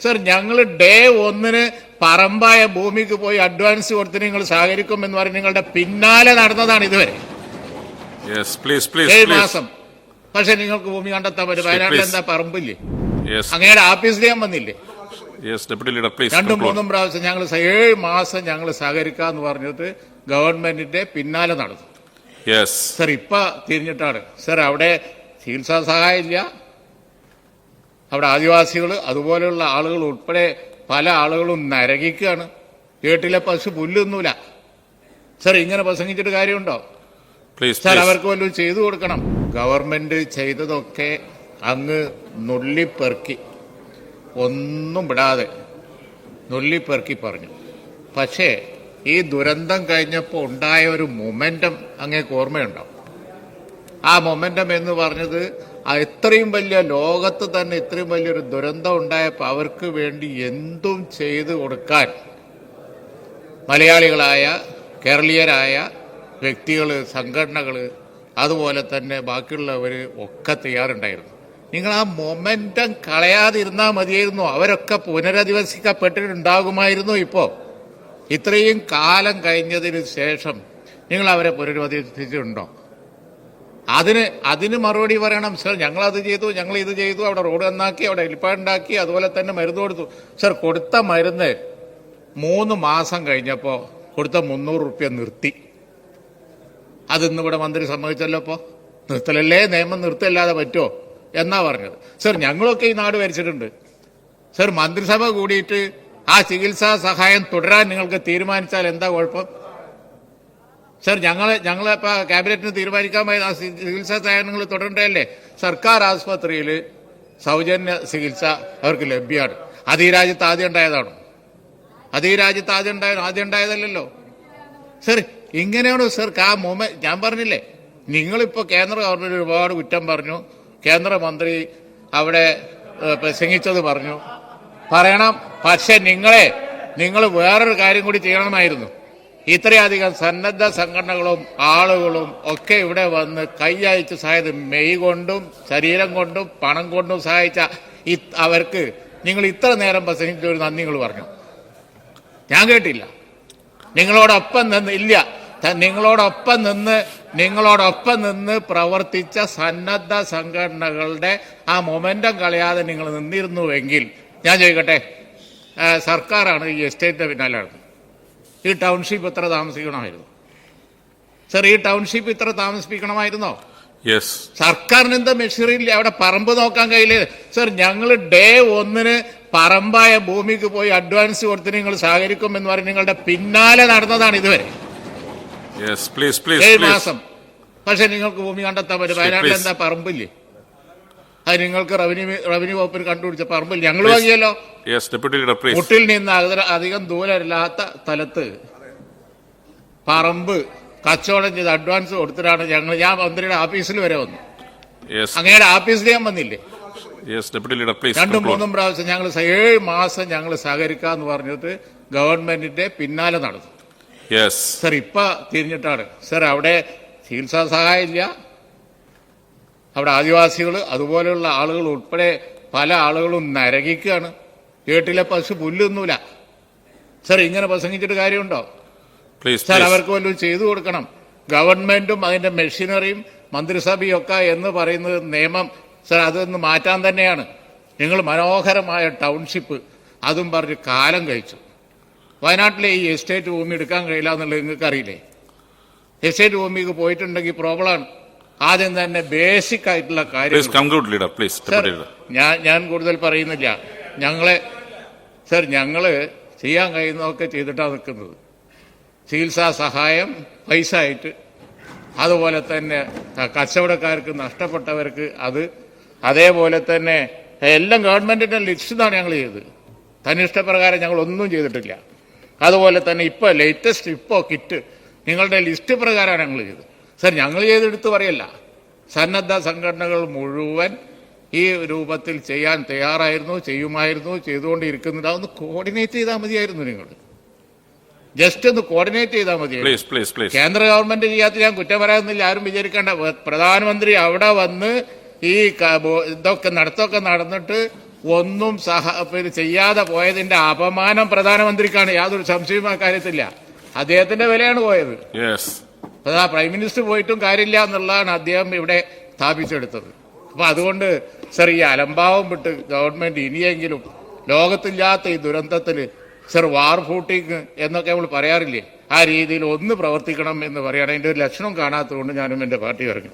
Sir ഞങ്ങൾ day 1 Parambaya ഭൂമിക്ക് പോയി അഡ്വാൻസ് കൊടുത്ത് നിങ്ങൾ സഹകരിക്കും എന്ന് പറഞ്ഞ് നിങ്ങളുടെ പിന്നാലെ നടന്നതാണ് ഇതുവരെ 7 മാസം. പക്ഷെ നിങ്ങൾക്ക് ഭൂമി കണ്ടെത്താൻ പറ്റും. വയനാട്ടിൽ എന്താ പറമ്പില്ലേ? അങ്ങയുടെ ഓഫീസിൽ ഞാൻ വന്നില്ലേ? 2-3 പ്രാവശ്യം ഞങ്ങൾ 7 മാസം ഞങ്ങൾ സഹകരിക്കാന്ന് പറഞ്ഞിട്ട് ഗവൺമെന്റിന്റെ പിന്നാലെ നടന്നു. സർ ഇപ്പൊ തിരിഞ്ഞിട്ടാണ്. സർ അവിടെ ചികിത്സാ സഹായം ഇല്ല. അവിടെ ആദിവാസികൾ അതുപോലെയുള്ള ആളുകൾ ഉൾപ്പെടെ പല ആളുകളും നരകിക്കുകയാണ്. വീട്ടിലെ പശു പുല്ലൊന്നുമില്ല. സർ ഇങ്ങനെ പ്രസംഗിച്ചിട്ട് കാര്യമുണ്ടോ? സർ അവർക്ക് വല്ലതും ചെയ്തു കൊടുക്കണം. ഗവൺമെന്റ് ചെയ്തതൊക്കെ അങ്ങ് നുള്ളിപ്പെറുക്കി, ഒന്നും വിടാതെ നുള്ളിപ്പെറുക്കി പറഞ്ഞു. പക്ഷേ ഈ ദുരന്തം കഴിഞ്ഞപ്പോൾ ഉണ്ടായ ഒരു മൊമെന്റം അങ്ങേക്ക് ഓർമ്മയുണ്ടാവും. ആ മൊമെന്റം എന്ന് പറഞ്ഞത് ഇത്രയും വലിയ ലോകത്ത് തന്നെ ഇത്രയും വലിയൊരു ദുരന്തം ഉണ്ടായപ്പോൾ അവർക്ക് വേണ്ടി എന്തും ചെയ്തു കൊടുക്കാൻ മലയാളികളായ കേരളീയരായ വ്യക്തികൾ, സംഘടനകൾ, അതുപോലെ തന്നെ ബാക്കിയുള്ളവർ ഒക്കെ തയ്യാറുണ്ടായിരുന്നു. നിങ്ങൾ ആ മൊമെന്റം കളയാതിരുന്നാൽ മതിയായിരുന്നു. അവരൊക്കെ പുനരധിവസിക്കപ്പെട്ടിട്ടുണ്ടാകുമായിരുന്നു. ഇപ്പോൾ ഇത്രയും കാലം കഴിഞ്ഞതിന് ശേഷം നിങ്ങൾ അവരെ പുനരധിവസിച്ചിട്ടുണ്ടോ? അതിന് മറുപടി പറയണം. സർ ഞങ്ങളത് ചെയ്തു, ഞങ്ങൾ ഇത് ചെയ്തു, അവിടെ റോഡ് നന്നാക്കി, അവിടെ ഹെലിപ്പാഡുണ്ടാക്കി, അതുപോലെ തന്നെ മരുന്ന് കൊടുത്തു. സർ കൊടുത്ത മരുന്ന് 3 മാസം കഴിഞ്ഞപ്പോൾ കൊടുത്ത 300 റുപ്യ നിർത്തി. അതിന്നിവിടെ മന്ത്രി സമ്മതിച്ചല്ലോ. ഇപ്പോൾ നിർത്തലല്ലേ നിയമം, നിർത്തല്ലാതെ പറ്റുമോ എന്നാ പറഞ്ഞത്. സർ ഞങ്ങളൊക്കെ ഈ നാട് ഭരിച്ചിട്ടുണ്ട്. സർ മന്ത്രിസഭ കൂടിയിട്ട് ആ ചികിത്സാ സഹായം തുടരാൻ നിങ്ങൾക്ക് തീരുമാനിച്ചാൽ എന്താ കുഴപ്പം? സർ ഞങ്ങളിപ്പോൾ ക്യാബിനറ്റിന് തീരുമാനിക്കാൻ പോയത് ആ ചികിത്സാ സഹായം നിങ്ങൾ തുടരണ്ടല്ലേ? സർക്കാർ ആസ്പത്രിയിൽ സൗജന്യ ചികിത്സ അവർക്ക് ലഭ്യമാണ്. അത് ഈ രാജ്യത്ത് ആദ്യം ഉണ്ടായതാണോ? ആദ്യം ഉണ്ടായതല്ലല്ലോ. സർ ഇങ്ങനെയാണോ സർ ആ മൊമെന്റ്? ഞാൻ പറഞ്ഞില്ലേ, നിങ്ങളിപ്പോൾ കേന്ദ്ര ഗവൺമെന്റ് ഒരുപാട് കുറ്റം പറഞ്ഞു. കേന്ദ്രമന്ത്രി അവിടെ പ്രസംഗിച്ചത് പറയണം. പക്ഷെ നിങ്ങൾ വേറൊരു കാര്യം കൂടി ചെയ്യണമായിരുന്നു. ഇത്രയധികം സന്നദ്ധ സംഘടനകളും ആളുകളും ഒക്കെ ഇവിടെ വന്ന് കൈയയച്ച് സഹായിച്ചത്, മെയ് കൊണ്ടും ശരീരം കൊണ്ടും പണം കൊണ്ടും സഹായിച്ച അവർക്ക് നിങ്ങൾ ഇത്ര നേരം പ്രസംഗിച്ച ഒരു നന്ദി നിങ്ങൾ പറഞ്ഞു? ഞാൻ കേട്ടില്ല. നിങ്ങളോടൊപ്പം നിന്ന് പ്രവർത്തിച്ച സന്നദ്ധ സംഘടനകളുടെ ആ മൊമെന്റം കളയാതെ നിങ്ങൾ നിന്നിരുന്നുവെങ്കിൽ, ഞാൻ ചോദിക്കട്ടെ, സർക്കാരാണ് ഈ എസ്റ്റേറ്റിന്റെ പിന്നാലെയാണ്. ഈ ടൗൺഷിപ്പ് ഇത്ര താമസിക്കണമായിരുന്നു? സർ ഈ ടൗൺഷിപ്പ് ഇത്ര താമസിപ്പിക്കണമായിരുന്നോ? സർക്കാരിന് എന്താ മെഷീനില്ല? അവിടെ പറമ്പ് നോക്കാൻ കഴിയില്ലേ? സർ ഞങ്ങൾ ഡേ 1 പറമ്പായ ഭൂമിക്ക് പോയി അഡ്വാൻസ് കൊടുത്ത് നിങ്ങൾ സഹകരിക്കും എന്ന് പറഞ്ഞ് നിങ്ങളുടെ പിന്നാലെ നടന്നതാണ് ഇതുവരെ 7 മാസം. പക്ഷെ നിങ്ങൾക്ക് ഭൂമി കണ്ടെത്താൻ പറ്റും. വയനാട്ടിൽ എന്താ പറമ്പില്ലേ? അത് നിങ്ങൾക്ക് റവന്യൂ വകുപ്പിന് കണ്ടുപിടിച്ച പറമ്പില്ല. ഞങ്ങൾ വാങ്ങിയല്ലോ. മുട്ടിൽ നിന്ന് അധികം ദൂരമില്ലാത്ത സ്ഥലത്ത് പറമ്പ് കച്ചവടം ചെയ്ത് അഡ്വാൻസ് കൊടുത്തിട്ടാണ് ഞാൻ മന്ത്രിയുടെ ഓഫീസിൽ വരെ വന്നു. അങ്ങയുടെ ഓഫീസിൽ ഞാൻ വന്നില്ലേ? 2-3 പ്രാവശ്യം ഞങ്ങൾ 7 മാസം ഞങ്ങൾ സഹകരിക്കാന്ന് പറഞ്ഞിട്ട് ഗവൺമെന്റിന്റെ പിന്നാലെ നടന്നു. സർ ഇപ്പൊ തിരിഞ്ഞിട്ടാണ്. സർ അവിടെ ചികിത്സാ സഹായം ഇല്ല. അവിടെ ആദിവാസികൾ അതുപോലെയുള്ള ആളുകൾ ഉൾപ്പെടെ പല ആളുകളും നരകിക്കുകയാണ്. വീട്ടിലെ പശു പുല്ലൊന്നുമില്ല. സർ ഇങ്ങനെ പ്രസംഗിച്ചിട്ട് കാര്യമുണ്ടോ? സർ അവർക്ക് വല്ലതും ചെയ്തു കൊടുക്കണം. ഗവൺമെന്റും അതിന്റെ മെഷീനറിയും മന്ത്രിസഭയും ഒക്കെ എന്ന് പറയുന്നത് നിയമം സർ അതൊന്ന് മാറ്റാൻ തന്നെയാണ്. നിങ്ങൾ മനോഹരമായ ടൗൺഷിപ്പ് അതും പറഞ്ഞ് കാലം കഴിച്ചു. വയനാട്ടിലെ ഈ എസ്റ്റേറ്റ് ഭൂമി എടുക്കാൻ കഴിയില്ല എന്നുള്ളത് നിങ്ങൾക്ക് അറിയില്ലേ? എസ്റ്റേറ്റ് ഭൂമിക്ക് പോയിട്ടുണ്ടെങ്കിൽ പ്രോബ്ലമാണ്. ആദ്യം തന്നെ ബേസിക് ആയിട്ടുള്ള കാര്യം ഞാൻ കൂടുതൽ പറയുന്നില്ല. ഞങ്ങള് ചെയ്യാൻ കഴിയുന്നതൊക്കെ ചെയ്തിട്ടാണ് നിൽക്കുന്നത്. ചികിത്സാ സഹായം പൈസ ആയിട്ട്, അതുപോലെ തന്നെ കച്ചവടക്കാർക്ക് നഷ്ടപ്പെട്ടവർക്ക് അതേപോലെ തന്നെ എല്ലാം ഗവൺമെന്റിന്റെ ലിസ്റ്റിലാണ് ഞങ്ങൾ ചെയ്തത്. തന്നിഷ്ടപ്രകാരം ഞങ്ങൾ ഒന്നും ചെയ്തിട്ടില്ല. അതുപോലെ തന്നെ ഇപ്പോൾ ലേറ്റസ്റ്റ് കിറ്റ് നിങ്ങളുടെ ലിസ്റ്റ് പ്രകാരമാണ് ഞങ്ങൾ ചെയ്തത്. സർ ഞങ്ങൾ ചെയ്തെടുത്ത് പറയല്ല, സന്നദ്ധ സംഘടനകൾ മുഴുവൻ ഈ രൂപത്തിൽ ചെയ്യാൻ തയ്യാറായിരുന്നു, ചെയ്യുമായിരുന്നു, ചെയ്തുകൊണ്ടിരിക്കുന്നുണ്ട്. അതൊന്ന് കോർഡിനേറ്റ് ചെയ്താൽ മതിയായിരുന്നു. നിങ്ങൾ ജസ്റ്റ് ഒന്ന് കോർഡിനേറ്റ് ചെയ്താൽ മതിയായിരുന്നു. കേന്ദ്ര ഗവൺമെന്റ് ചെയ്യാത്ത ഞാൻ കുറ്റം പറയാമെന്നില്ല, ആരും വിചാരിക്കേണ്ട. പ്രധാനമന്ത്രി അവിടെ വന്ന് ഈ ഇതൊക്കെ നടന്നിട്ട് ഒന്നും ചെയ്യാതെ പോയതിന്റെ അപമാനം പ്രധാനമന്ത്രിക്കാണ്. യാതൊരു സംശയവും ആ കാര്യത്തില്ല. അദ്ദേഹത്തിന്റെ വിലയാണ് പോയത്. അതാ പ്രൈം മിനിസ്റ്റർ പോയിട്ടും കാര്യമില്ല എന്നുള്ളതാണ് അദ്ദേഹം ഇവിടെ സ്ഥാപിച്ചെടുത്തത്. അപ്പൊ അതുകൊണ്ട് സർ, ഈ അലംഭാവം വിട്ട് ഗവൺമെന്റ് ഇനിയെങ്കിലും ലോകത്തില്ലാത്ത ഈ ദുരന്തത്തിൽ സർ വാർ ഫൂട്ടിങ് എന്നൊക്കെ നമ്മൾ പറയാറില്ലേ, ആ രീതിയിൽ ഒന്ന് പ്രവർത്തിക്കണം എന്ന് പറയുകയാണ്. അതിന്റെ ഒരു ലക്ഷണം കാണാത്തതുകൊണ്ട് ഞാനും എന്റെ പാർട്ടി പറഞ്ഞു.